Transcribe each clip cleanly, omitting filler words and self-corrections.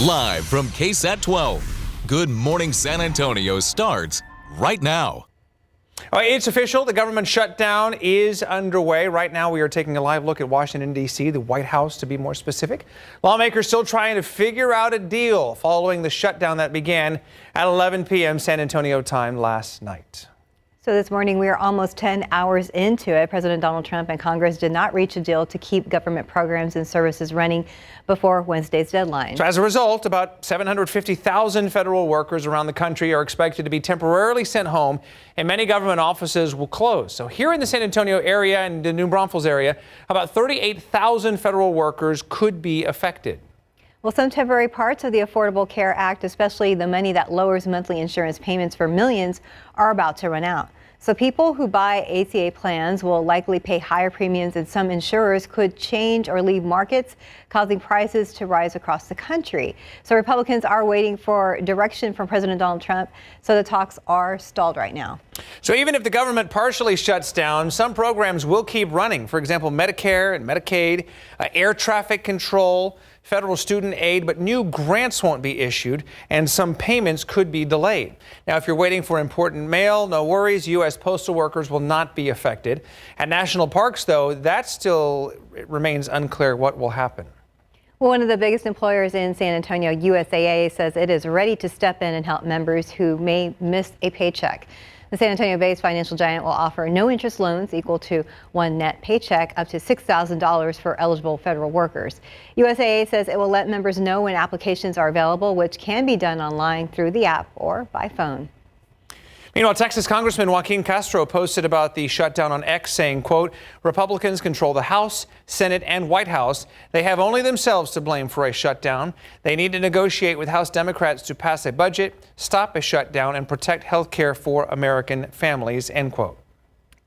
Live from KSAT 12, Good Morning San Antonio starts right now. All right, it's official. The government shutdown is underway. Right now, we are taking a live look at Washington, D.C., the White House, to be more specific. Lawmakers still trying to figure out a deal following the shutdown that began at 11 p.m. San Antonio time last night. So this morning, we are almost 10 hours into it. President Donald Trump and Congress did not reach a deal to keep government programs and services running before Wednesday's deadline. So as a result, about 750,000 federal workers around the country are expected to be temporarily sent home, and many government offices will close. So here in the San Antonio area and the New Braunfels area, about 38,000 federal workers could be affected. Well, some temporary parts of the Affordable Care Act, especially the money that lowers monthly insurance payments for millions, are about to run out. So people who buy ACA plans will likely pay higher premiums, and some insurers could change or leave markets, causing prices to rise across the country. So Republicans are waiting for direction from President Donald Trump, so the talks are stalled right now. So even if the government partially shuts down, some programs will keep running. For example, Medicare and Medicaid, air traffic control, federal student aid, but new grants won't be issued and some payments could be delayed. Now, if you're waiting for important mail, no worries. U.S. postal workers will not be affected. At national parks, though, that still remains unclear what will happen. Well, one of the biggest employers in San Antonio, USAA, says it is ready to step in and help members who may miss a paycheck. The San Antonio-based financial giant will offer no-interest loans equal to one net paycheck up to $6,000 for eligible federal workers. USAA says it will let members know when applications are available, which can be done online through the app or by phone. Meanwhile, Texas Congressman Joaquin Castro posted about the shutdown on X, saying, quote, Republicans control the House, Senate, and White House. They have only themselves to blame for a shutdown. They need to negotiate with House Democrats to pass a budget, stop a shutdown, and protect health care for American families, end quote.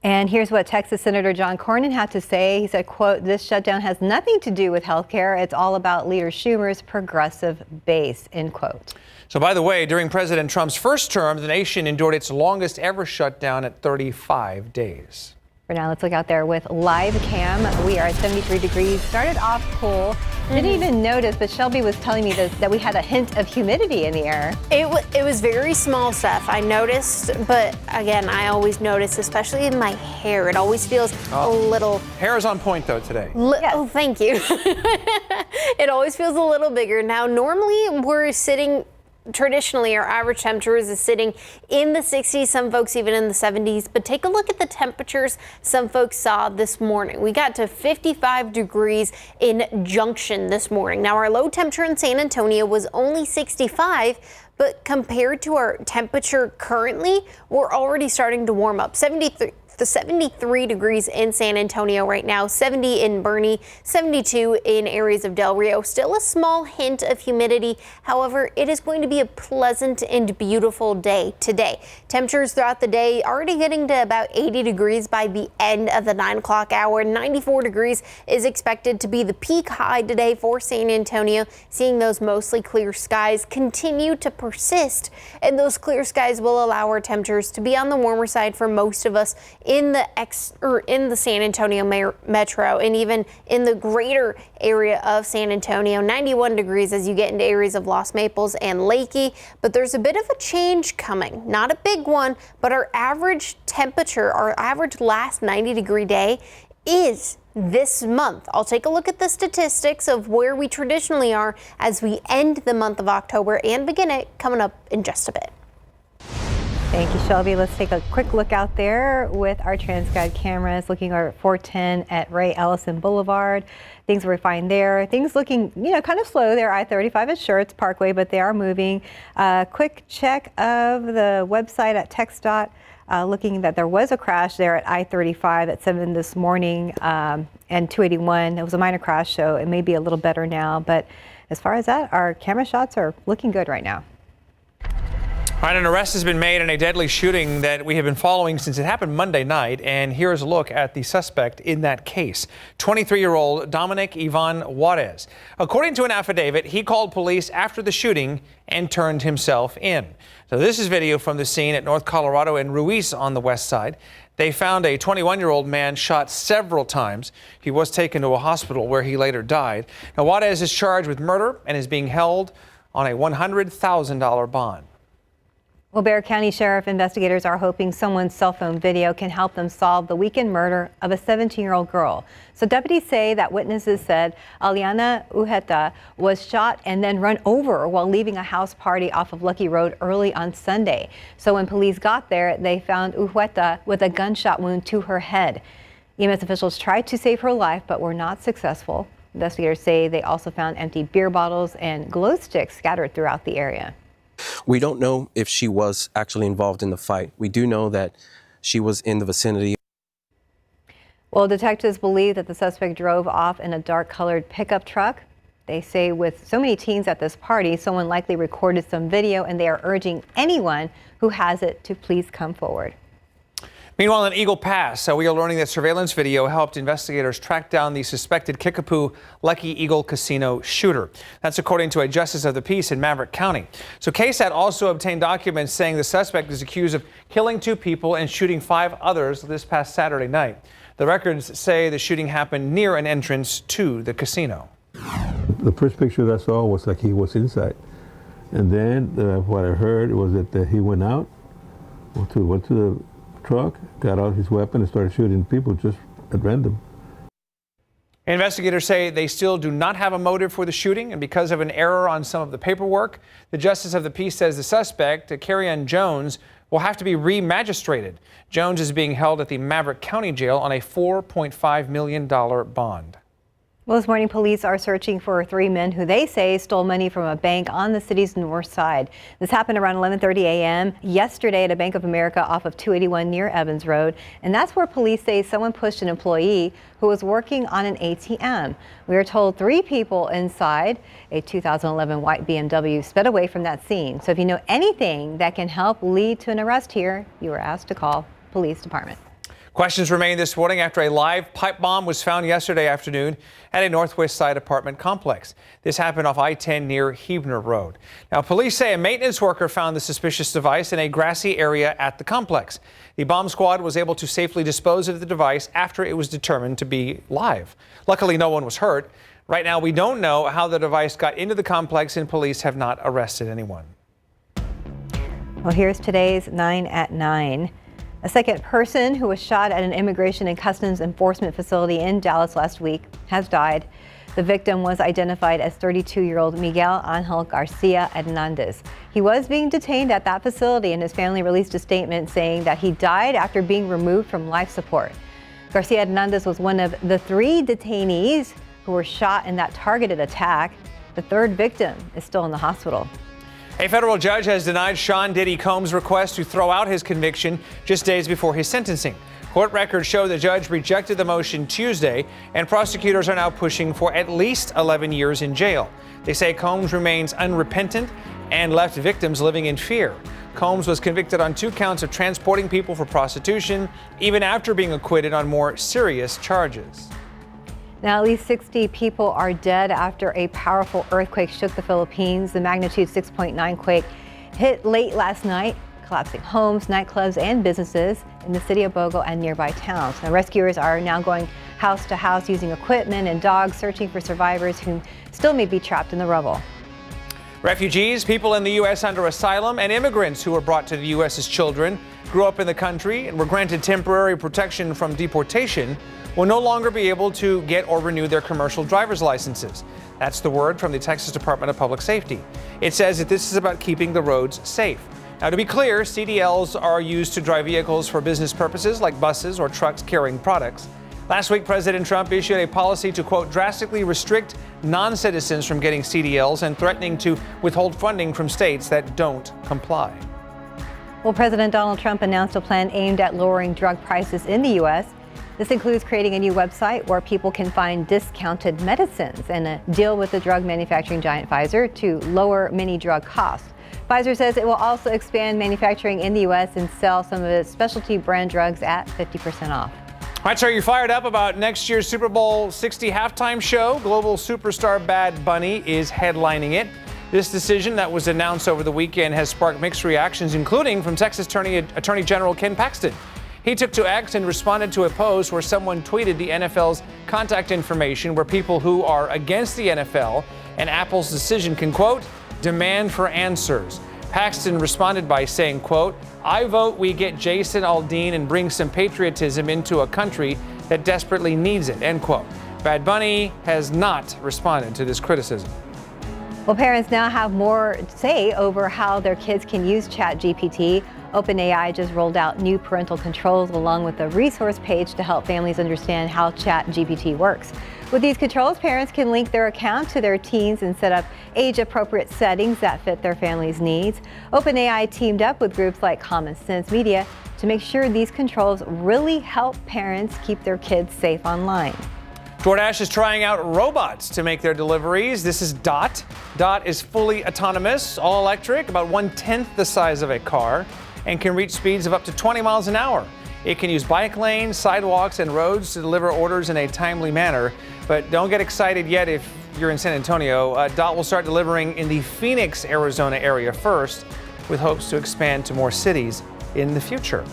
And here's what Texas Senator John Cornyn had to say. He said, quote, this shutdown has nothing to do with health care. It's all about Leader Schumer's progressive base, end quote. So, by the way, during President Trump's first term, the nation endured its longest ever shutdown at 35 days. For now, let's look out there with live cam. We are at 73 degrees. Started off cool. Didn't even notice, but Shelby was telling me that we had a hint of humidity in the air. It was very small stuff. I noticed, but again, I always notice, especially in my hair. It always feels a little... Hair is on point, though, today. Yes. Oh, thank you. It always feels a little bigger. Now, normally we're sitting... Traditionally, our average temperatures is sitting in the 60s, some folks even in the 70s. But take a look at the temperatures some folks saw this morning. We got to 55 degrees in Junction this morning. Now, our low temperature in San Antonio was only 65, but compared to our temperature currently, we're already starting to warm up. 73 degrees in San Antonio right now, 70 in Bernie, 72 in areas of Del Rio. Still a small hint of humidity. However, it is going to be a pleasant and beautiful day today. Temperatures throughout the day already getting to about 80 degrees by the end of the 9 o'clock hour. 94 degrees is expected to be the peak high today for San Antonio. Seeing those mostly clear skies continue to persist, and those clear skies will allow our temperatures to be on the warmer side for most of us in the San Antonio metro and even in the greater area of San Antonio. 91 degrees as you get into areas of Los Maples and Lakey, but there's a bit of a change coming. Not a big one, but our average temperature, our average last 90-degree day is this month. I'll take a look at the statistics of where we traditionally are as we end the month of October and begin it coming up in just a bit. Thank you, Shelby. Let's take a quick look out there with our TransGuide cameras, looking at 410 at Ray Ellison Boulevard. Things we find there. Things looking, kind of slow there. I-35 at Schertz Parkway, but they are moving. Quick check of the website at TxDOT, looking that there was a crash there at I-35 at 7 this morning and 281. It was a minor crash, so it may be a little better now. But as far as that, our camera shots are looking good right now. All right, an arrest has been made in a deadly shooting that we have been following since it happened Monday night. And here's a look at the suspect in that case, 23-year-old Dominic Ivan Juarez. According to an affidavit, he called police after the shooting and turned himself in. So this is video from the scene at North Colorado and Ruiz on the west side. They found a 21-year-old man shot several times. He was taken to a hospital where he later died. Now, Juarez is charged with murder and is being held on a $100,000 bond. Well, Bexar County Sheriff investigators are hoping someone's cell phone video can help them solve the weekend murder of a 17-year-old girl. So deputies say that witnesses said Aliana Ujeta was shot and then run over while leaving a house party off of Lucky Road early on Sunday. So when police got there, they found Ujeta with a gunshot wound to her head. EMS officials tried to save her life but were not successful. Investigators say they also found empty beer bottles and glow sticks scattered throughout the area. We don't know if she was actually involved in the fight. We do know that she was in the vicinity. Well, detectives believe that the suspect drove off in a dark-colored pickup truck. They say with so many teens at this party, someone likely recorded some video, and they are urging anyone who has it to please come forward. Meanwhile, in Eagle Pass, we are learning that surveillance video helped investigators track down the suspected Kickapoo Lucky Eagle Casino shooter. That's according to a justice of the peace in Maverick County. So KSAT also obtained documents saying the suspect is accused of killing 2 people and shooting 5 others this past Saturday night. The records say the shooting happened near an entrance to the casino. The first picture that I saw was like he was inside. And then what I heard was that he went out, went to the truck, got out his weapon and started shooting people just at random. Investigators say they still do not have a motive for the shooting, and because of an error on some of the paperwork, the justice of the peace says the suspect, Carrion Jones, will have to be re-magistrated. Jones is being held at the Maverick County Jail on a $4.5 million bond. Well, this morning, police are searching for 3 men who they say stole money from a bank on the city's north side. This happened around 11:30 a.m. yesterday at a Bank of America off of 281 near Evans Road. And that's where police say someone pushed an employee who was working on an ATM. We are told 3 people inside a 2011 white BMW sped away from that scene. So if you know anything that can help lead to an arrest here, you are asked to call police department. Questions remain this morning after a live pipe bomb was found yesterday afternoon at a Northwest Side apartment complex. This happened off I-10 near Huebner Road. Now, police say a maintenance worker found the suspicious device in a grassy area at the complex. The bomb squad was able to safely dispose of the device after it was determined to be live. Luckily, no one was hurt. Right now, we don't know how the device got into the complex, and police have not arrested anyone. Well, here's today's 9 at 9. A second person who was shot at an Immigration and Customs Enforcement facility in Dallas last week has died. The victim was identified as 32-year-old Miguel Angel Garcia Hernandez. He was being detained at that facility, and his family released a statement saying that he died after being removed from life support. Garcia Hernandez was one of the 3 detainees who were shot in that targeted attack. The 3rd victim is still in the hospital. A federal judge has denied Sean Diddy Combs' request to throw out his conviction just days before his sentencing. Court records show the judge rejected the motion Tuesday, and prosecutors are now pushing for at least 11 years in jail. They say Combs remains unrepentant and left victims living in fear. Combs was convicted on 2 counts of transporting people for prostitution, even after being acquitted on more serious charges. Now, at least 60 people are dead after a powerful earthquake shook the Philippines. The magnitude 6.9 quake hit late last night, collapsing homes, nightclubs, and businesses in the city of Bogo and nearby towns. Now, rescuers are now going house to house using equipment and dogs, searching for survivors who still may be trapped in the rubble. Refugees, people in the U.S. under asylum, and immigrants who were brought to the U.S. as children, grew up in the country, and were granted temporary protection from deportation, will no longer be able to get or renew their commercial driver's licenses. That's the word from the Texas Department of Public Safety. It says that this is about keeping the roads safe. Now, to be clear, CDLs are used to drive vehicles for business purposes like buses or trucks carrying products. Last week, President Trump issued a policy to, quote, drastically restrict non-citizens from getting CDLs and threatening to withhold funding from states that don't comply. Well, President Donald Trump announced a plan aimed at lowering drug prices in the U.S. This includes creating a new website where people can find discounted medicines and a deal with the drug manufacturing giant Pfizer to lower many drug costs. Pfizer says it will also expand manufacturing in the U.S. and sell some of its specialty brand drugs at 50% off. All right, so are you fired up about next year's Super Bowl 60 halftime show? Global superstar Bad Bunny is headlining it. This decision that was announced over the weekend has sparked mixed reactions, including from Texas Attorney General Ken Paxton. He took to X and responded to a post where someone tweeted the NFL's contact information where people who are against the NFL and Apple's decision can, quote, demand for answers. Paxton responded by saying, quote, "I vote we get Jason Aldean and bring some patriotism into a country that desperately needs it," end quote. Bad Bunny has not responded to this criticism. Well, parents now have more say over how their kids can use ChatGPT. OpenAI just rolled out new parental controls along with a resource page to help families understand how ChatGPT works. With these controls, parents can link their account to their teens and set up age-appropriate settings that fit their family's needs. OpenAI teamed up with groups like Common Sense Media to make sure these controls really help parents keep their kids safe online. DoorDash is trying out robots to make their deliveries. This is Dot. Dot is fully autonomous, all electric, about 1/10 the size of a car, and can reach speeds of up to 20 miles an hour. It can use bike lanes, sidewalks, and roads to deliver orders in a timely manner. But don't get excited yet if you're in San Antonio. Dot will start delivering in the Phoenix, Arizona area first, with hopes to expand to more cities in the future.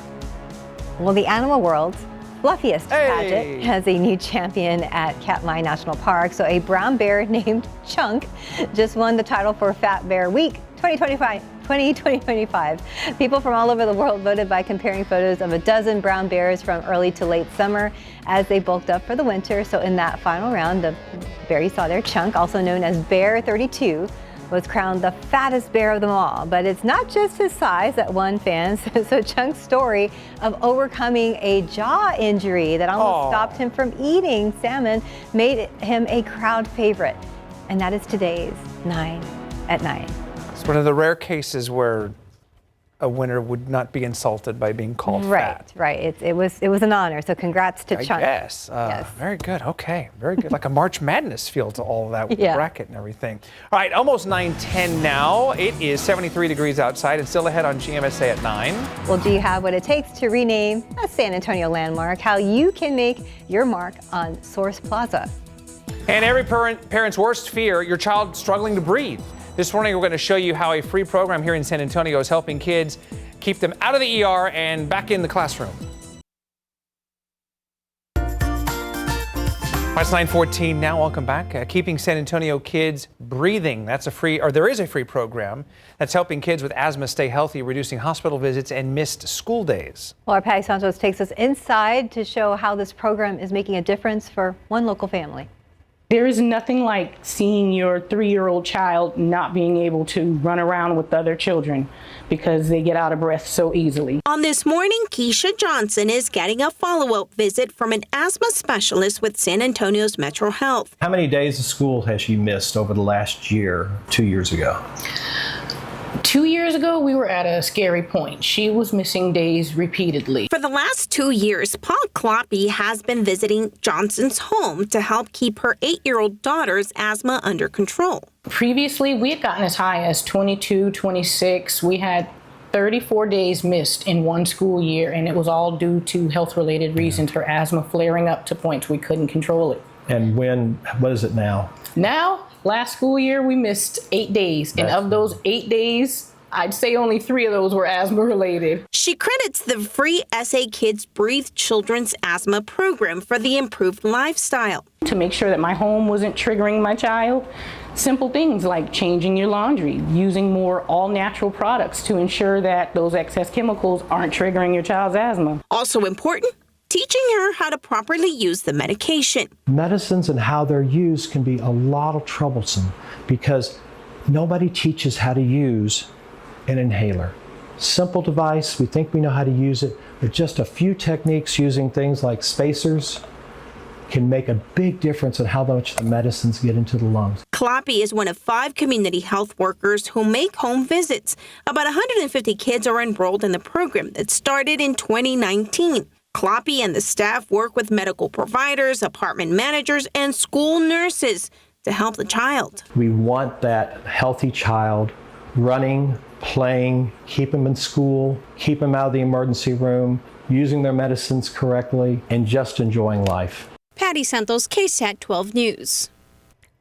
Well, the animal world's fluffiest pageant has a new champion at Katmai National Park. So a brown bear named Chunk just won the title for Fat Bear Week 2025. People from all over the world voted by comparing photos of a dozen brown bears from early to late summer as they bulked up for the winter. So in that final round, the bear you saw there, Chunk, also known as Bear 32, was crowned the fattest bear of them all. But it's not just his size that won fans. So Chunk's story of overcoming a jaw injury that almost stopped him from eating salmon made him a crowd favorite. And that is today's 9 at 9. It's one of the rare cases where a winner would not be insulted by being called fat. Right. It was an honor. So congrats to Chunk. Yes. Very good. Okay. Very good. Like a March Madness feel to all of that with the bracket and everything. All right. Almost 9:10 now. It is 73 degrees outside and still ahead on GMSA at 9. Well, do you have what it takes to rename a San Antonio landmark? How you can make your mark on Source Plaza. And every parent's worst fear, your child struggling to breathe. This morning, we're going to show you how a free program here in San Antonio is helping kids keep them out of the ER and back in the classroom. It's 9:14 now. Welcome back. Keeping San Antonio kids breathing. There is a free program that's helping kids with asthma stay healthy, reducing hospital visits and missed school days. Well, our Patty Santos takes us inside to show how this program is making a difference for one local family. There is nothing like seeing your 3-year-old child not being able to run around with other children because they get out of breath so easily. On this morning, Keisha Johnson is getting a follow-up visit from an asthma specialist with San Antonio's Metro Health. How many days of school has she missed over the last year, 2 years ago? 2 years ago, we were at a scary point. She was missing days repeatedly. For the last 2 years, Paul Kloppy has been visiting Johnson's home to help keep her 8-year-old daughter's asthma under control. Previously, we had gotten as high as 22, 26. We had 34 days missed in one school year, and it was all due to health-related reasons, her asthma flaring up to points we couldn't control it. And what is it now? Now, last school year, we missed 8 days. And of those 8 days, I'd say only 3 of those were asthma related. She credits the free SA Kids Breathe Children's Asthma Program for the improved lifestyle. To make sure that my home wasn't triggering my child, simple things like changing your laundry, using more all-natural products to ensure that those excess chemicals aren't triggering your child's asthma. Also important, teaching her how to properly use the medication. Medicines and how they're used can be a lot troublesome because nobody teaches how to use an inhaler. Simple device, we think we know how to use it, but just a few techniques using things like spacers can make a big difference in how much the medicines get into the lungs. Kloppy is one of 5 community health workers who make home visits. About 150 kids are enrolled in the program that started in 2019. Kloppy and the staff work with medical providers, apartment managers, and school nurses to help the child. We want that healthy child running, playing, keep them in school, keep them out of the emergency room, using their medicines correctly, and just enjoying life. Patty Santos, KSAT 12 News.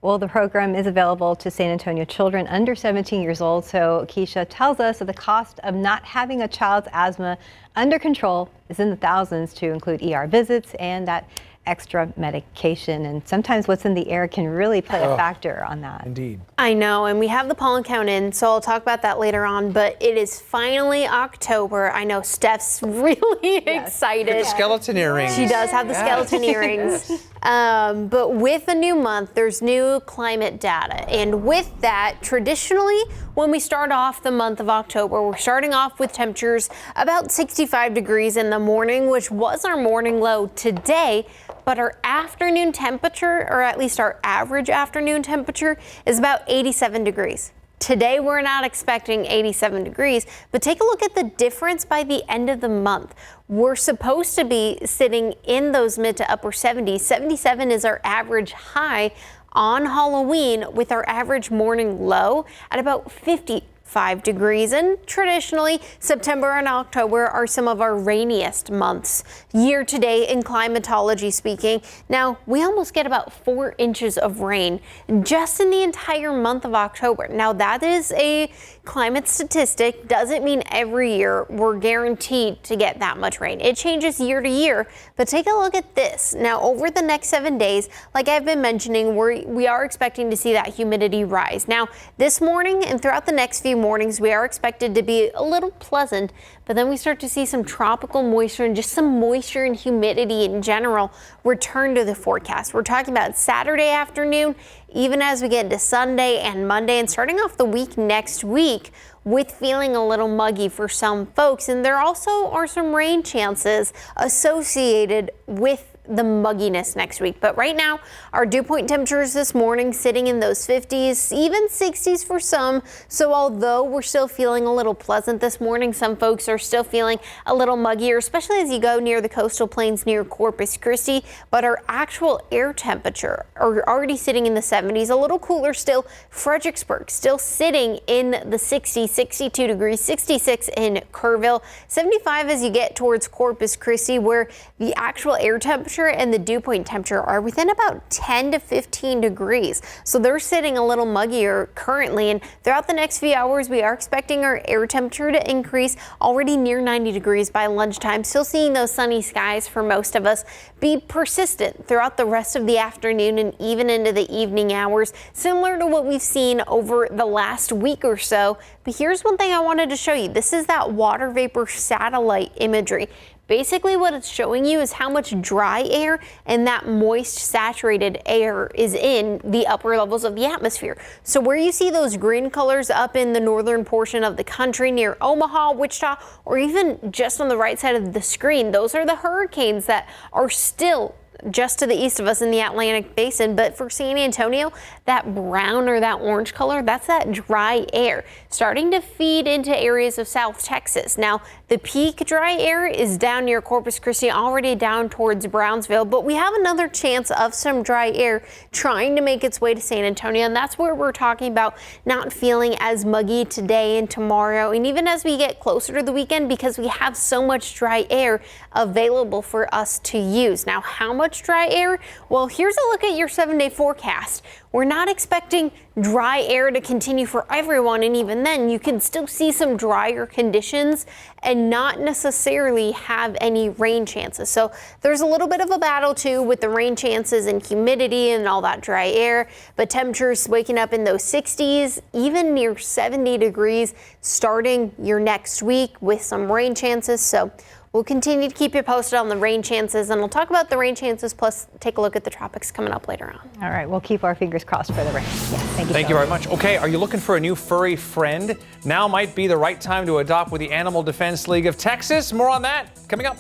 Well, the program is available to San Antonio children under 17 years old. So Keisha tells us that the cost of not having a child's asthma under control is in the thousands to include ER visits, and that extra medication. And sometimes what's in the air can really play a factor on that. Indeed. I know, and we have the pollen count in, so I'll talk about that later on, but it is finally October. I know Steph's really excited. The skeleton earrings. She does have the skeleton earrings. But with a new month, there's new climate data. And with that, traditionally, when we start off the month of October, we're starting off with temperatures about 65 degrees in the morning, which was our morning low today. But our afternoon temperature, or at least our average afternoon temperature, is about 87 degrees. Today, we're not expecting 87 degrees, but take a look at the difference by the end of the month. We're supposed to be sitting in those mid to upper 70s. 77 is our average high on Halloween, with our average morning low at about 55 degrees. And traditionally, September and October are some of our rainiest months year to date in climatology speaking. Now, we almost get about 4 inches of rain just in the entire month of October. Now, that is a climate statistic. Doesn't mean every year we're guaranteed to get that much rain. It changes year to year, but take a look at this. Now, over the next 7 days, like I've been mentioning, we are expecting to see that humidity rise. Now, this morning and throughout the next few mornings, we are expected to be a little pleasant, but then we start to see some tropical moisture and just some moisture and humidity in general return to the forecast. We're talking about Saturday afternoon, even as we get into Sunday and Monday, and starting off the week next week with feeling a little muggy for some folks. And there also are some rain chances associated with the mugginess next week. But right now, our dew point temperatures this morning sitting in those 50s, even 60s for some. So although we're still feeling a little pleasant this morning, some folks are still feeling a little muggier, especially as you go near the coastal plains near Corpus Christi. But our actual air temperature are already sitting in the 70s, a little cooler still. Fredericksburg still sitting in the 60s, 62 degrees, 66 in Kerrville, 75 as you get towards Corpus Christi, where the actual air temperature and the dew point temperature are within about 10 to 15 degrees. So they're sitting a little muggier currently, and throughout the next few hours, we are expecting our air temperature to increase already near 90 degrees by lunchtime. Still seeing those sunny skies for most of us be persistent throughout the rest of the afternoon and even into the evening hours, similar to what we've seen over the last week or so. But here's one thing I wanted to show you. This is that water vapor satellite imagery. Basically, what it's showing you is how much dry air and that moist, saturated air is in the upper levels of the atmosphere. So where you see those green colors up in the northern portion of the country near Omaha, Wichita, or even just on the right side of the screen, those are the hurricanes that are still just to the east of us in the Atlantic Basin. But for San Antonio, that brown or that orange color, that's that dry air starting to feed into areas of South Texas. Now, the peak dry air is down near Corpus Christi, already down towards Brownsville, but we have another chance of some dry air trying to make its way to San Antonio, and that's where we're talking about not feeling as muggy today and tomorrow, and even as we get closer to the weekend, because we have so much dry air available for us to use. Now, how much dry air? Well, here's a look at your 7-day forecast. We're not expecting dry air to continue for everyone, and even then you can still see some drier conditions and not necessarily have any rain chances. So there's a little bit of a battle too with the rain chances and humidity and all that dry air, but temperatures waking up in those 60s, even near 70 degrees starting your next week with some rain chances. So we'll continue to keep you posted on the rain chances, and we'll talk about the rain chances, plus take a look at the tropics coming up later on. All right, we'll keep our fingers crossed for the rain. Yes, thank you very much. Okay, are you looking for a new furry friend? Now might be the right time to adopt with the Animal Defense League of Texas. More on that coming up.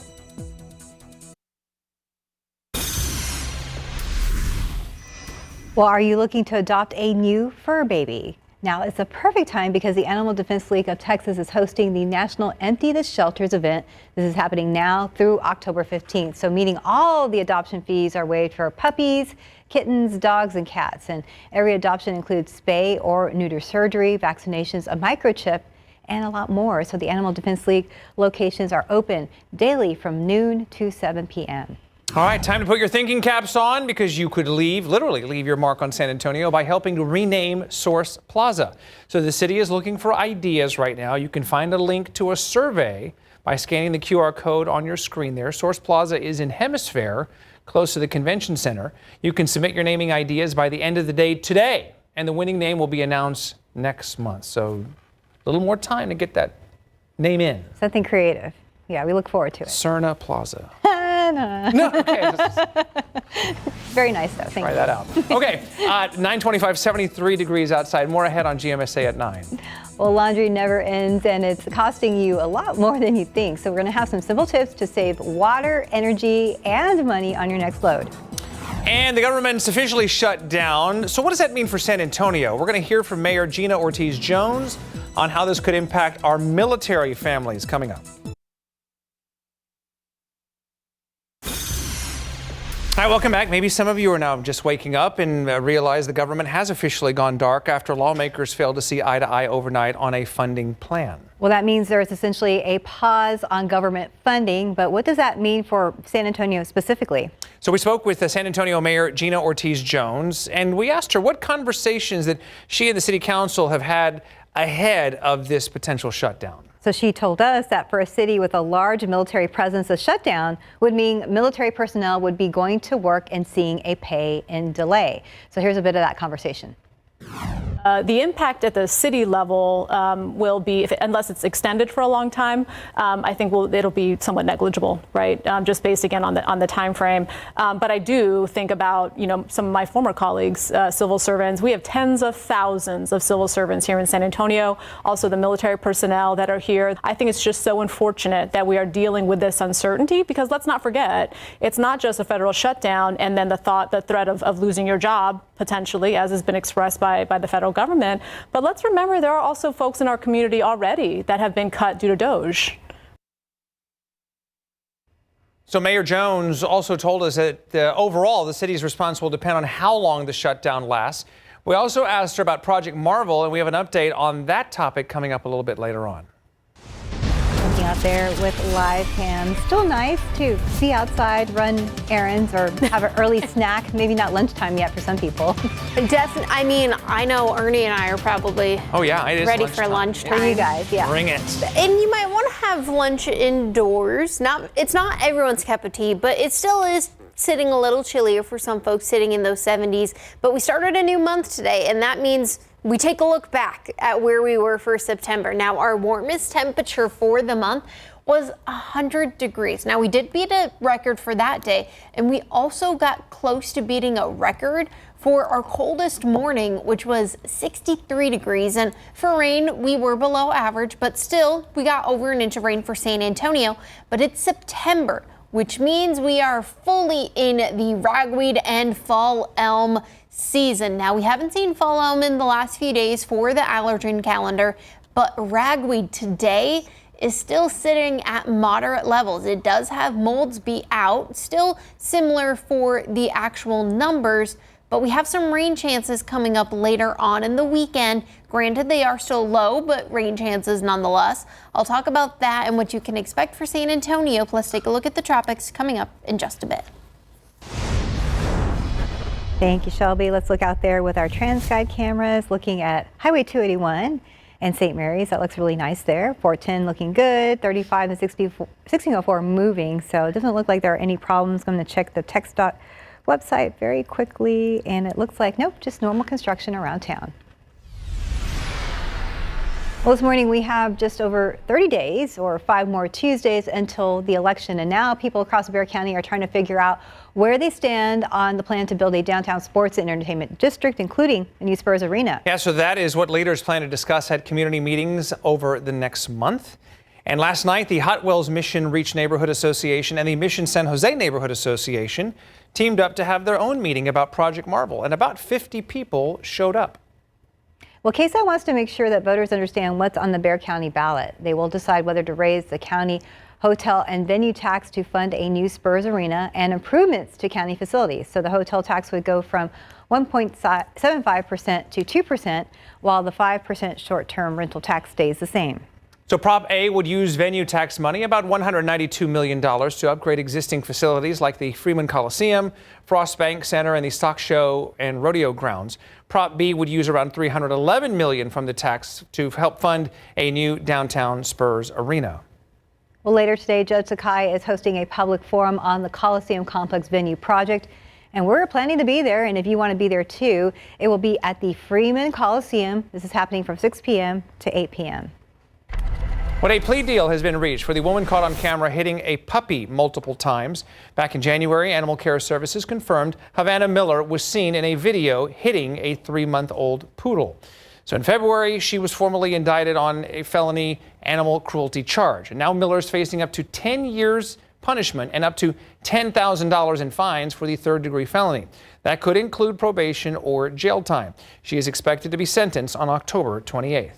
Well, are you looking to adopt a new fur baby? Now it's a perfect time because the Animal Defense League of Texas is hosting the National Empty the Shelters event. This is happening now through October 15th. So meaning all the adoption fees are waived for puppies, kittens, dogs, and cats. And every adoption includes spay or neuter surgery, vaccinations, a microchip, and a lot more. So the Animal Defense League locations are open daily from noon to 7 p.m. All right, time to put your thinking caps on, because you could literally leave your mark on San Antonio by helping to rename Source Plaza. So the city is looking for ideas right now. You can find a link to a survey by scanning the QR code on your screen there. Source Plaza is in Hemisphere, close to the convention center. You can submit your naming ideas by the end of the day today, and the winning name will be announced next month. So a little more time to get that name in. Something creative. Yeah, we look forward to it. Cerna Plaza. No. No, okay. Very nice, though. Thank Try you. that out. Okay, 9:25, 73 degrees outside. More ahead on GMSA at 9. Well, laundry never ends, and it's costing you a lot more than you think. So we're going to have some simple tips to save water, energy, and money on your next load. And the government's officially shut down. So what does that mean for San Antonio? We're going to hear from Mayor Gina Ortiz-Jones on how this could impact our military families coming up. Hi, welcome back. Maybe some of you are now just waking up and realize the government has officially gone dark after lawmakers failed to see eye to eye overnight on a funding plan. Well, that means there is essentially a pause on government funding. But what does that mean for San Antonio specifically? So we spoke with the San Antonio Mayor Gina Ortiz-Jones, and we asked her what conversations that she and the city council have had ahead of this potential shutdown. So she told us that for a city with a large military presence, a shutdown would mean military personnel would be going to work and seeing a pay in delay. So here's a bit of that conversation. The impact at the city level will be, unless it's extended for a long time, I think it'll be somewhat negligible, right? Just based again on the time frame. But I do think about some of my former colleagues, civil servants. We have tens of thousands of civil servants here in San Antonio. Also the military personnel that are here. I think it's just so unfortunate that we are dealing with this uncertainty, because let's not forget, it's not just a federal shutdown and then the threat of losing your job potentially, as has been expressed by the federal government. But let's remember there are also folks in our community already that have been cut due to DOGE. So Mayor Jones also told us that overall the city's response will depend on how long the shutdown lasts. We also asked her about Project Marvel, and we have an update on that topic coming up a little bit later on. Out there with live cams. Still nice to see outside, run errands, or have an early snack. Maybe not lunchtime yet for some people. Definitely. I mean, I know Ernie and I are probably it is ready for lunchtime. For you guys, yeah. Bring it. And you might want to have lunch indoors. It's not everyone's cup of tea, but it still is sitting a little chillier for some folks sitting in those 70s. But we started a new month today, and that means we take a look back at where we were for September. Now, our warmest temperature for the month was 100 degrees. Now, we did beat a record for that day, and we also got close to beating a record for our coldest morning, which was 63 degrees. And for rain, we were below average, but still, we got over an inch of rain for San Antonio. But it's September, which means we are fully in the ragweed and fall elm season. Now, we haven't seen fall elm in the last few days for the allergen calendar, but ragweed today is still sitting at moderate levels. It does have molds be out, still similar for the actual numbers, but we have some rain chances coming up later on in the weekend. Granted, they are still low, but rain chances nonetheless. I'll talk about that and what you can expect for San Antonio, plus take a look at the tropics coming up in just a bit. Thank you, Shelby. Let's look out there with our TransGuide cameras, looking at Highway 281 and St. Mary's. That looks really nice there. 410 looking good. 35 and 1604 moving. So it doesn't look like there are any problems. I'm going to check the TxDOT website very quickly, and it looks like, nope, just normal construction around town. Well, this morning we have just over 30 days or 5 more Tuesdays until the election. And now people across Bexar County are trying to figure out where they stand on the plan to build a downtown sports and entertainment district, including a new Spurs arena. Yeah, so that is what leaders plan to discuss at community meetings over the next month. And last night, the Hot Wells Mission Reach Neighborhood Association and the Mission San Jose Neighborhood Association teamed up to have their own meeting about Project Marvel, and about 50 people showed up. Well, KSAT wants to make sure that voters understand what's on the Bexar County ballot. They will decide whether to raise the county hotel and venue tax to fund a new Spurs arena and improvements to county facilities. So the hotel tax would go from 1.75% to 2%, while the 5% short-term rental tax stays the same. So Prop A would use venue tax money, about $192 million, to upgrade existing facilities like the Freeman Coliseum, Frost Bank Center, and the Stock Show and Rodeo Grounds. Prop B would use around $311 million from the tax to help fund a new downtown Spurs arena. Well, later today, Judge Sakai is hosting a public forum on the Coliseum Complex venue project, and we're planning to be there. And if you want to be there too, it will be at the Freeman Coliseum. This is happening from 6 p.m. to 8 p.m. Well, a plea deal has been reached for the woman caught on camera hitting a puppy multiple times. Back in January, Animal Care Services confirmed Havana Miller was seen in a video hitting a 3-month-old poodle. So in February, she was formally indicted on a felony animal cruelty charge. And now Miller's facing up to 10 years punishment and up to $10,000 in fines for the third-degree felony. That could include probation or jail time. She is expected to be sentenced on October 28th.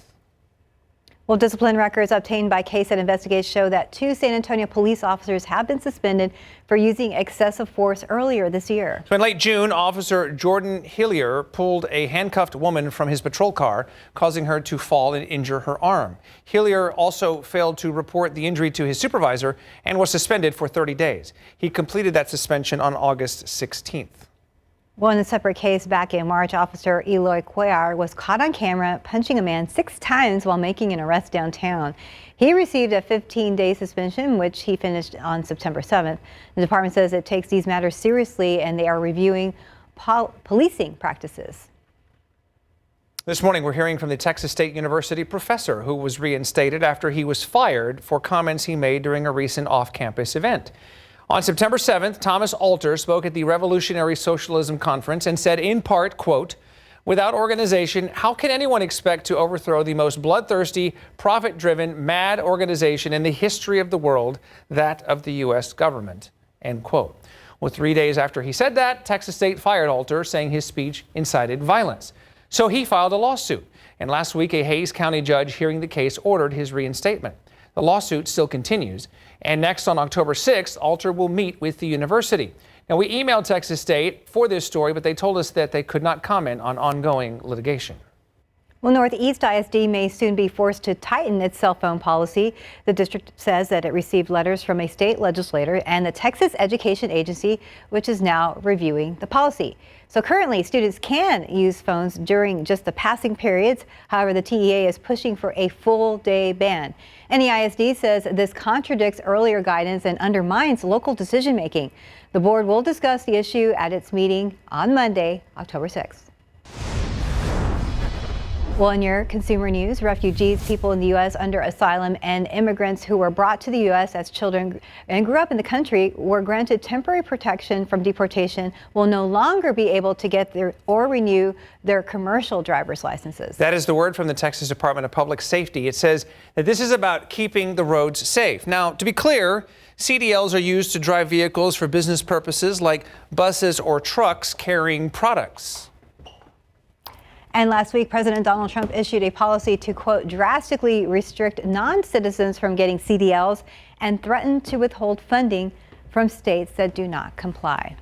Well, discipline records obtained by KSAT investigators show that 2 San Antonio police officers have been suspended for using excessive force earlier this year. So in late June, Officer Jordan Hillier pulled a handcuffed woman from his patrol car, causing her to fall and injure her arm. Hillier also failed to report the injury to his supervisor and was suspended for 30 days. He completed that suspension on August 16th. Well, in a separate case back in March, Officer Eloy Cuellar was caught on camera punching a man 6 times while making an arrest downtown. He received a 15-day suspension, which he finished on September 7th. The department says it takes these matters seriously and they are reviewing policing practices. This morning, we're hearing from the Texas State University professor who was reinstated after he was fired for comments he made during a recent off-campus event. On September 7th, Thomas Alter spoke at the Revolutionary Socialism Conference and said in part, quote, "Without organization, how can anyone expect to overthrow the most bloodthirsty, profit-driven, mad organization in the history of the world, that of the U.S. government?" End quote. Well, 3 days after he said that, Texas State fired Alter, saying his speech incited violence. So he filed a lawsuit. And last week, a Hays County judge hearing the case ordered his reinstatement. The lawsuit still continues. And next on October 6th, Alter will meet with the university. Now, we emailed Texas State for this story, but they told us that they could not comment on ongoing litigation. Well, Northeast ISD may soon be forced to tighten its cell phone policy. The district says that it received letters from a state legislator and the Texas Education Agency, which is now reviewing the policy. So currently, students can use phones during just the passing periods. However, the TEA is pushing for a full-day ban. And the ISD says this contradicts earlier guidance and undermines local decision-making. The board will discuss the issue at its meeting on Monday, October 6th. Well, in your consumer news, refugees, people in the U.S. under asylum, and immigrants who were brought to the U.S. as children and grew up in the country were granted temporary protection from deportation will no longer be able to get or renew their commercial driver's licenses. That is the word from the Texas Department of Public Safety. It says that this is about keeping the roads safe. Now, to be clear, CDLs are used to drive vehicles for business purposes like buses or trucks carrying products. And last week, President Donald Trump issued a policy to, quote, drastically restrict non-citizens from getting CDLs and threatened to withhold funding from states that do not comply.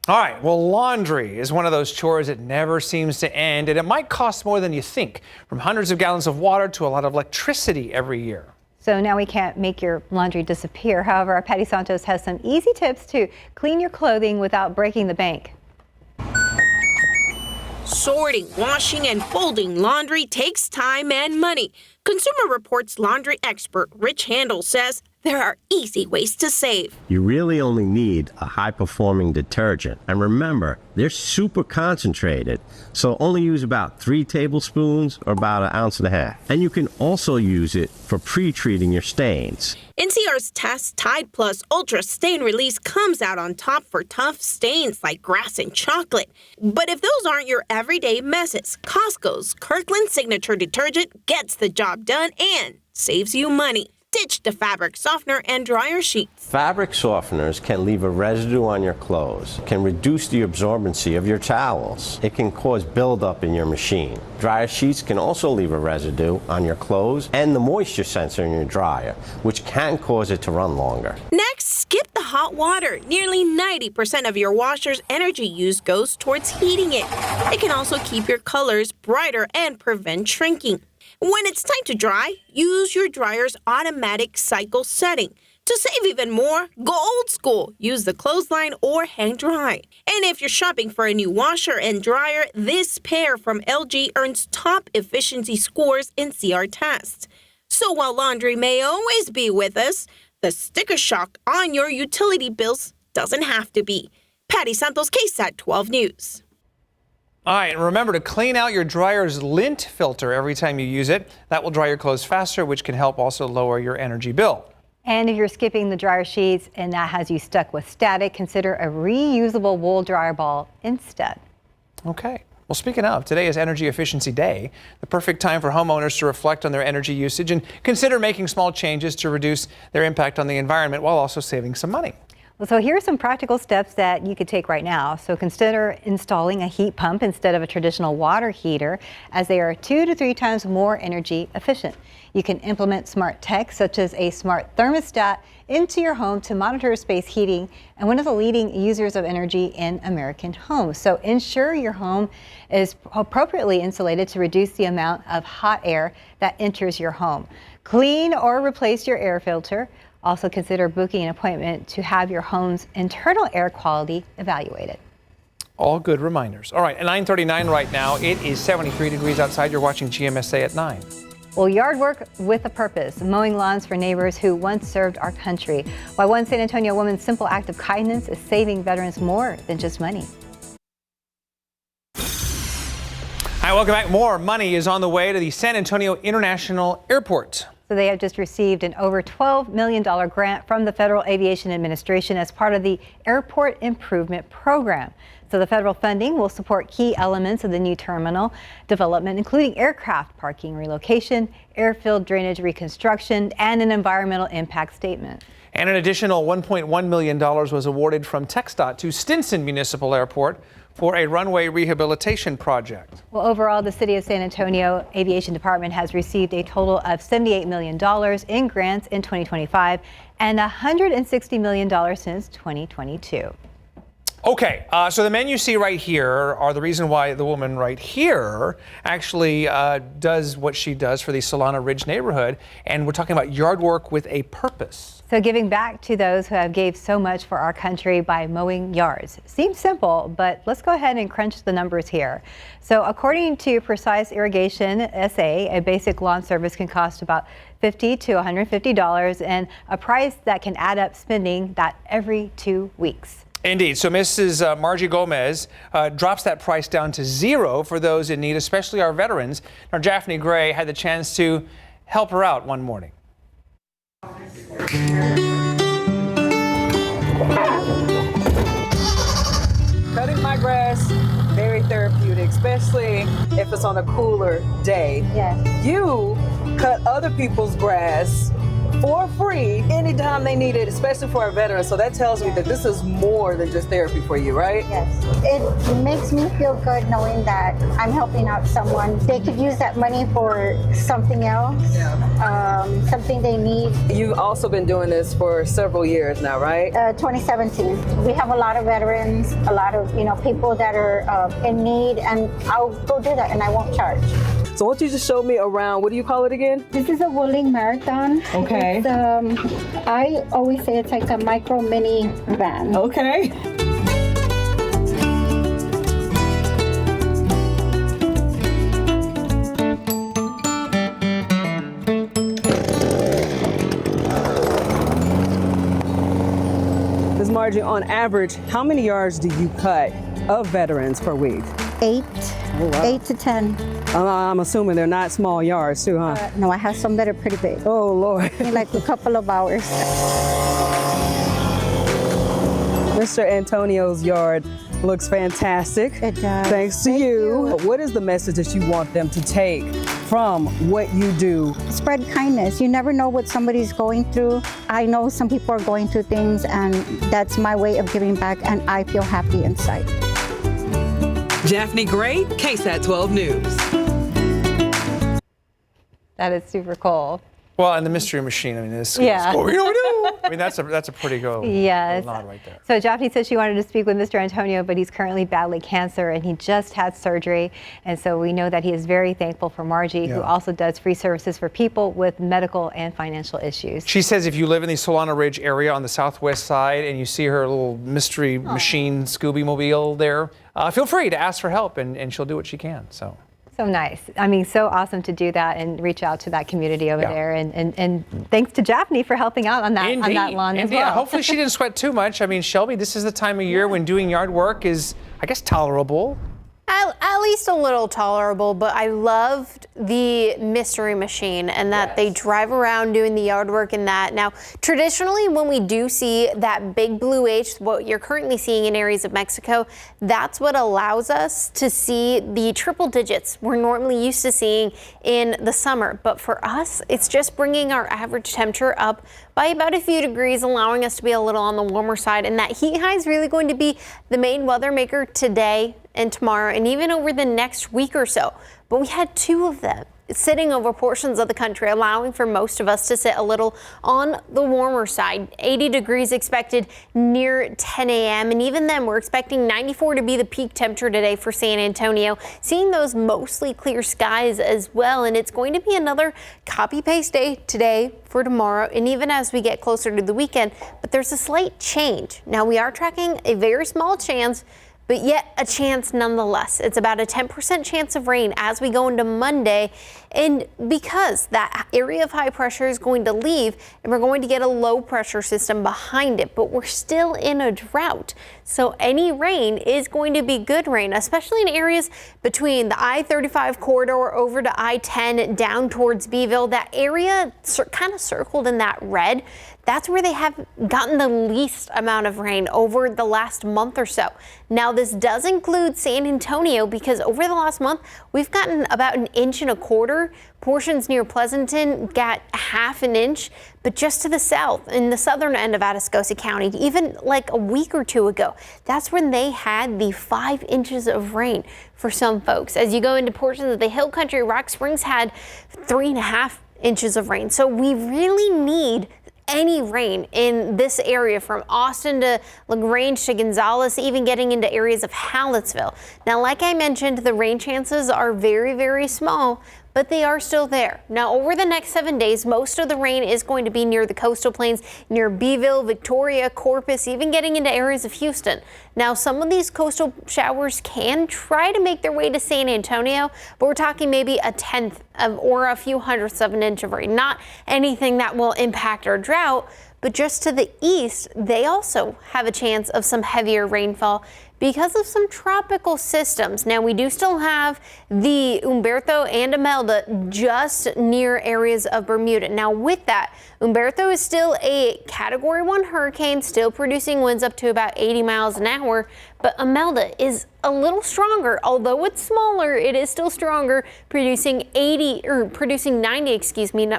All right, well, laundry is one of those chores that never seems to end, and it might cost more than you think, from hundreds of gallons of water to a lot of electricity every year. So now we can't make your laundry disappear. However, our Patty Santos has some easy tips to clean your clothing without breaking the bank. Sorting, washing, and folding laundry takes time and money. Consumer Reports laundry expert Rich Handel says there are easy ways to save. You really only need a high-performing detergent. And remember, they're super concentrated, so only use about 3 tablespoons or about 1.5 ounces. And you can also use it for pre-treating your stains. NCR's test Tide Plus Ultra Stain Release comes out on top for tough stains like grass and chocolate. But if those aren't your everyday messes, Costco's Kirkland Signature Detergent gets the job done and saves you money. Ditch the fabric softener and dryer sheets. Fabric softeners can leave a residue on your clothes, can reduce the absorbency of your towels. It can cause buildup in your machine. Dryer sheets can also leave a residue on your clothes and the moisture sensor in your dryer, which can cause it to run longer. Next, skip the hot water. Nearly 90% of your washer's energy use goes towards heating it. It can also keep your colors brighter and prevent shrinking. When it's time to dry, use your dryer's automatic cycle setting. To save even more, go old school. Use the clothesline or hang dry. And if you're shopping for a new washer and dryer, this pair from LG earns top efficiency scores in CR tests. So while laundry may always be with us, The sticker shock on your utility bills doesn't have to be. Patty Santos, KSAT 12 News. All right, and remember to clean out your dryer's lint filter every time you use it. That will dry your clothes faster, which can help also lower your energy bill. And if you're skipping the dryer sheets and that has you stuck with static, consider a reusable wool dryer ball instead. Okay. Well, speaking of, today is Energy Efficiency Day, the perfect time for homeowners to reflect on their energy usage and consider making small changes to reduce their impact on the environment while also saving some money. Well, so here are some practical steps that you could take right now. So consider installing a heat pump instead of a traditional water heater, as they are 2 to 3 times more energy efficient. You can implement smart tech such as a smart thermostat into your home to monitor space heating, and one of the leading users of energy in American homes. So ensure your home is appropriately insulated to reduce the amount of hot air that enters your home. Clean or replace your air filter. Also consider booking an appointment to have your home's internal air quality evaluated. All good reminders. All right, at 9:39 right now, it is 73 degrees outside. You're watching GMSA at 9. Well, yard work with a purpose, mowing lawns for neighbors who once served our country. Why one San Antonio woman's simple act of kindness is saving veterans more than just money. Hi, welcome back. More money is on the way to the San Antonio International Airport. So they have just received an over $12 million grant from the Federal Aviation Administration as part of the Airport Improvement Program. So the federal funding will support key elements of the new terminal development, including aircraft parking relocation, airfield drainage reconstruction, and an environmental impact statement. And an additional $1.1 million was awarded from TxDOT to Stinson Municipal Airport for a runway rehabilitation project. Well, overall, the City of San Antonio Aviation Department has received a total of $78 million in grants in 2025 and $160 million since 2022. Okay, so the men you see right here are the reason why the woman right here actually does what she does for the Solana Ridge neighborhood, and we're talking about yard work with a purpose. So giving back to those who have gave so much for our country by mowing yards. Seems simple, but let's go ahead and crunch the numbers here. So according to Precise Irrigation SA, a basic lawn service can cost about $50 to $150, and a price that can add up spending that every 2 weeks. Indeed. So Mrs. Margie Gomez drops that price down to $0 for those in need, especially our veterans. Now, Japhanie Gray had the chance to help her out one morning. Cutting my grass, very therapeutic, especially if it's on a cooler day. Yes. You cut other people's grass for free anytime they need it, especially for our veterans. So that tells me that this is more than just therapy for you, right? Yes. It makes me feel good knowing that I'm helping out someone. They could use that money for something else, something they need. You've also been doing this for several years now, right? 2017. We have a lot of veterans, a lot of people that are in need, and I'll go do that and I won't charge. So what you just showed me around, what do you call it again? This is a rolling marathon. Okay. It's, I always say it's like a micro mini van. Okay. Ms. Margie, on average, how many yards do you cut of veterans per week? 8. Oh, wow. 8 to 10. I'm assuming they're not small yards too, huh? No, I have some that are pretty big. Oh, Lord. In like a couple of hours. Mr. Antonio's yard looks fantastic. It does. Thanks to you. What is the message that you want them to take from what you do? Spread kindness. You never know what somebody's going through. I know some people are going through things, and that's my way of giving back, and I feel happy inside. Japhanie Gray, KSAT 12 News. That is super cool. Well, and the mystery machine, I mean, this Yeah. I mean, that's a pretty go. Yes. Nod right there. So Japhanie said she wanted to speak with Mr. Antonio, but he's currently battling cancer and he just had surgery. And so we know that he is very thankful for Margie, who also does free services for people with medical and financial issues. She says if you live in the Solana Ridge area on the southwest side and you see her little mystery machine Scooby Mobile there, feel free to ask for help and she'll do what she can. So So nice. I mean, so awesome to do that and reach out to that community over there. And thanks to Japhanie for helping out on that lawn as well. Hopefully she didn't sweat too much. I mean, Shelby, this is the time of year when doing yard work is, I guess, tolerable. At least a little tolerable, but I loved the mystery machine and that they drive around doing the yard work and that. Now, traditionally, when we do see that big blue H, what you're currently seeing in areas of Mexico, that's what allows us to see the triple digits we're normally used to seeing in the summer. But for us, it's just bringing our average temperature up by about a few degrees, allowing us to be a little on the warmer side. And that heat high is really going to be the main weather maker today and tomorrow and even over the next week or so. But we had 2 of them sitting over portions of the country, allowing for most of us to sit a little on the warmer side. 80 degrees expected near 10 a.m. And even then, we're expecting 94 to be the peak temperature today for San Antonio, seeing those mostly clear skies as well. And it's going to be another copy-paste day today for tomorrow, and even as we get closer to the weekend. But there's a slight change. Now, we are tracking a very small chance, but yet a chance nonetheless. It's about a 10% chance of rain as we go into Monday. And because that area of high pressure is going to leave and we're going to get a low pressure system behind it, but we're still in a drought. So any rain is going to be good rain, especially in areas between the I-35 corridor over to I-10 down towards Beeville. That area kind of circled in that red. That's where they have gotten the least amount of rain over the last month or so. Now, this does include San Antonio because over the last month, we've gotten about 1.25 inches. Portions near Pleasanton got 1/2 inch, but just to the south, in the southern end of Atascosa County, even like a week or 2 ago, that's when they had the 5 inches of rain for some folks. As you go into portions of the Hill Country, Rock Springs had 3.5 inches of rain. So we really need any rain in this area from Austin to LaGrange to Gonzales, even getting into areas of Hallettsville. Now, like I mentioned, the rain chances are very, very small, but they are still there. Now, over the next 7 days, most of the rain is going to be near the coastal plains, near Beeville, Victoria, Corpus, even getting into areas of Houston. Now, some of these coastal showers can try to make their way to San Antonio, but we're talking maybe 1/10 or a few hundredths of an inch of rain. Not anything that will impact our drought, but just to the east, they also have a chance of some heavier rainfall because of some tropical systems. Now, we do still have the Humberto and Imelda just near areas of Bermuda. Now, with that, Humberto is still a Category 1 hurricane, still producing winds up to about 80 miles an hour, but Imelda is a little stronger. Although it's smaller, it is still stronger, producing 90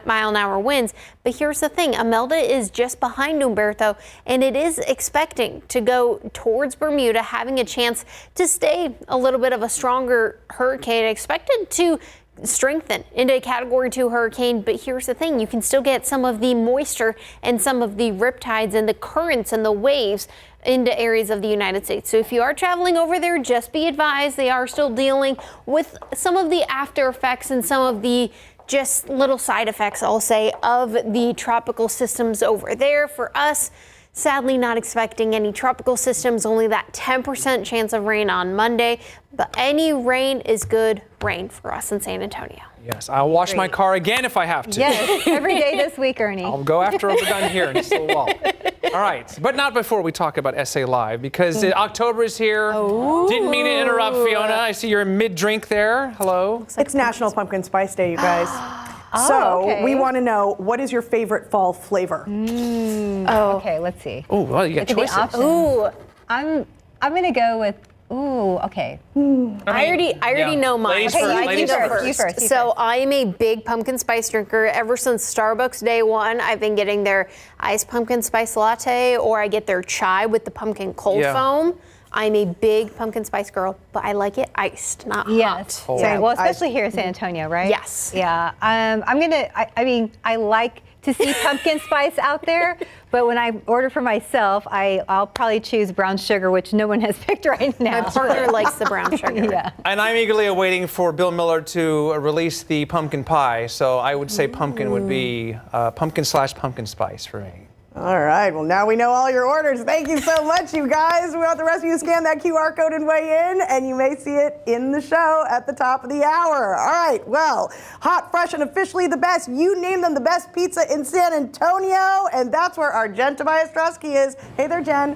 mile an hour winds. But here's the thing, Imelda is just behind Humberto, and it is expecting to go towards Bermuda, having a chance to stay a little bit of a stronger hurricane, expected to strengthen into a Category 2 hurricane. But here's the thing, you can still get some of the moisture and some of the riptides and the currents and the waves into areas of the United States. So if you are traveling over there, just be advised they are still dealing with some of the after effects and some of the just little side effects, I'll say, of the tropical systems over there. For us, sadly not expecting any tropical systems, only that 10% chance of rain on Monday, but any rain is good rain for us in San Antonio. Yes, I'll wash my car again if I have to. Yes, every day this week, Ernie. I'll go after we're done here in just a little while. All right, but not before we talk about SA Live, because October is here. Oh. Didn't mean to interrupt, Fiona. I see you're mid-drink there. Hello. It's National Pumpkin Spice Day, you guys. So we want to know, what is your favorite fall flavor? Okay, let's see. Oh, well, you got choices. Ooh, I'm gonna go with. Ooh, okay. I already know mine. Ladies Okay, first, I ladies can go first. You first. So I am a big pumpkin spice drinker. Ever since Starbucks day one, I've been getting their iced pumpkin spice latte, or I get their chai with the pumpkin cold foam. I'm a big pumpkin spice girl, but I like it iced, not Yes. hot. Yeah. Well, especially here in San Antonio, right? Yes. Yeah. I mean, I like to see pumpkin spice out there, but when I order for myself, I'll probably choose brown sugar, which no one has picked right now. My partner likes the brown sugar. Yeah. And I'm eagerly awaiting for Bill Miller to release the pumpkin pie. So I would say pumpkin would be pumpkin/pumpkin spice for me. All right, well, now we know all your orders. Thank you so much, you guys. We want the rest of you to scan that QR code and weigh in, and you may see it in the show at the top of the hour. All right, well, hot, fresh, and officially the best. You name them the best pizza in San Antonio, and that's where our Jen Tobias Drosky is. Hey there, Jen.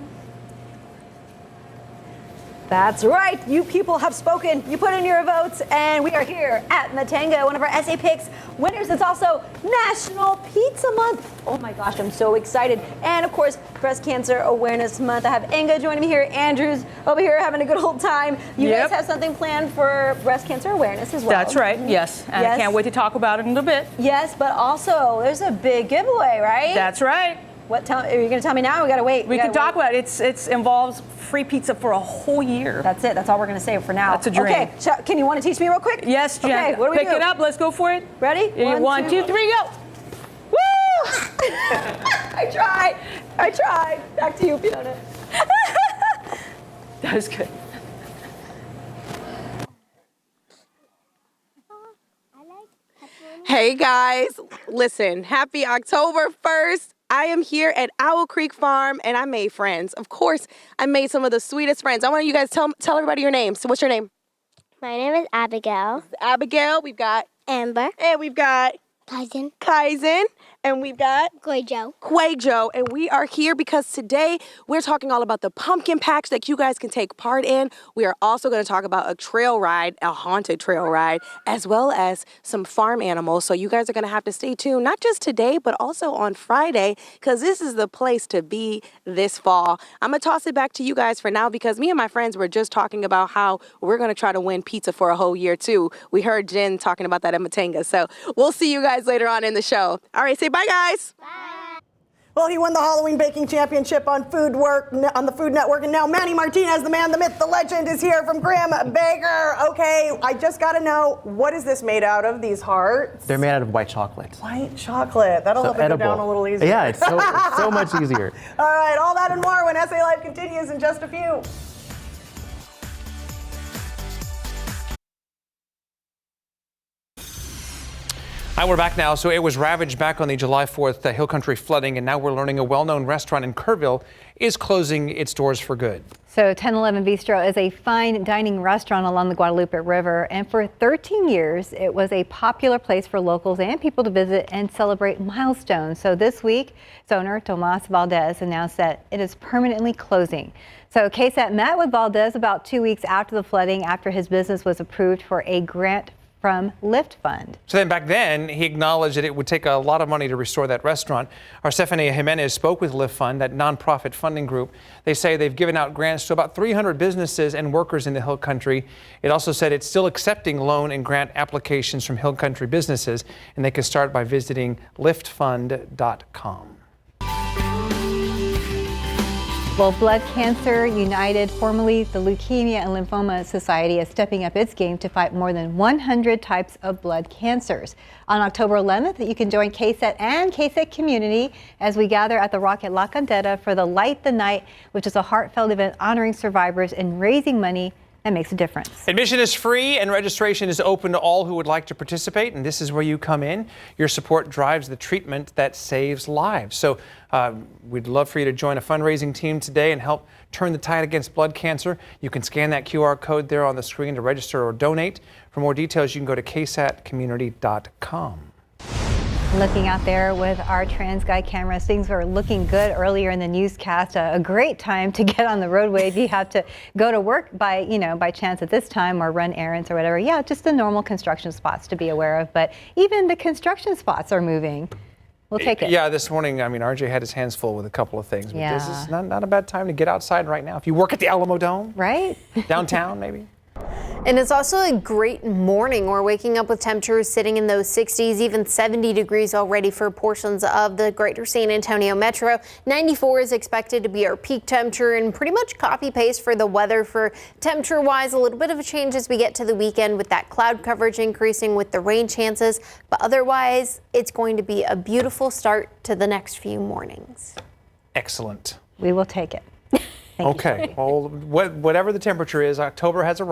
That's right. You people have spoken. You put in your votes, and we are here at Matango, one of our SA Picks winners. It's also National Pizza Month. Oh my gosh, I'm so excited. And of course, Breast Cancer Awareness Month. I have Inga joining me here. Andrew's over here having a good old time. You guys have something planned for breast cancer awareness as well. That's right, yes. And I can't wait to talk about it in a bit. Yes, but also there's a big giveaway, right? That's right. What are you going to tell me now? We got to wait. We can talk about it. It involves free pizza for a whole year. That's it. That's all we're going to say for now. That's a dream. Okay, so can you want to teach me real quick? Yes, Jen. Okay, what do we Pick do? it up. Let's go for it. Ready? One, two, three, go. Woo! I tried. Back to you, Fiona. That was good. Hey guys, listen, happy October 1st. I am here at Owl Creek Farm and I made friends. Of course, I made some of the sweetest friends. I want you guys to tell everybody your name. So what's your name? My name is Abigail. Abigail, we've got Amber. And we've got Kaizen. And we've got Quajo. And we are here because today we're talking all about the pumpkin patch that you guys can take part in. We are also going to talk about a trail ride, a haunted trail ride, as well as some farm animals. So you guys are going to have to stay tuned, not just today, but also on Friday, because this is the place to be this fall. I'm going to toss it back to you guys for now because me and my friends were just talking about how we're going to try to win pizza for a whole year too. We heard Jen talking about that at Matango. So we'll see you guys later on in the show. All right, say bye, guys. Bye. Well, he won the Halloween Baking Championship on the Food Network, and now Manny Martinez, the man, the myth, the legend, is here from Graham Baker. Okay, I just got to know, what is this made out of, these hearts? They're made out of white chocolate. White chocolate. That'll help it go down a little easier. Yeah, it's so much easier. All right, all that and more when SA Live continues in just a few. Hi, we're back now. So it was ravaged back on the July 4th Hill Country flooding, and now we're learning a well-known restaurant in Kerrville is closing its doors for good. So 1011 Bistro is a fine dining restaurant along the Guadalupe River, and for 13 years it was a popular place for locals and people to visit and celebrate milestones. So this week, its owner Tomas Valdez announced that it is permanently closing. So KSAT met with Valdez about 2 weeks after the flooding, after his business was approved for a grant from Lift Fund. So then back then, he acknowledged that it would take a lot of money to restore that restaurant. Our Stephanie Jimenez spoke with Lift Fund, that nonprofit funding group. They say they've given out grants to about 300 businesses and workers in the Hill Country. It also said it's still accepting loan and grant applications from Hill Country businesses, and they can start by visiting liftfund.com. Well, Blood Cancer United, formerly the Leukemia and Lymphoma Society, is stepping up its game to fight more than 100 types of blood cancers. On October 11th, you can join KSAT and KSAT Community as we gather at the Rock at La Candeta for the Light the Night, which is a heartfelt event honoring survivors and raising money that makes a difference. Admission is free and registration is open to all who would like to participate, and this is where you come in. Your support drives the treatment that saves lives. So we'd love for you to join a fundraising team today and help turn the tide against blood cancer. You can scan that QR code there on the screen to register or donate. For more details, you can go to ksatcommunity.com. Looking out there with our TransGuide cameras, things were looking good earlier in the newscast. A great time to get on the roadway if you have to go to work by chance at this time, or run errands or whatever. Yeah, just the normal construction spots to be aware of, but even the construction spots are moving. We'll take it. Yeah, this morning, RJ had his hands full with a couple of things, but Yeah. this is not a bad time to get outside right now. If you work at the Alamo Dome, right? Downtown, maybe. And it's also a great morning. We're waking up with temperatures sitting in those 60s, even 70 degrees already for portions of the greater San Antonio metro. 94 is expected to be our peak temperature, and pretty much copy paste for the weather for temperature wise. A little bit of a change as we get to the weekend with that cloud coverage increasing with the rain chances. But otherwise, it's going to be a beautiful start to the next few mornings. Excellent. We will take it. Okay. Well, whatever the temperature is, October has arrived.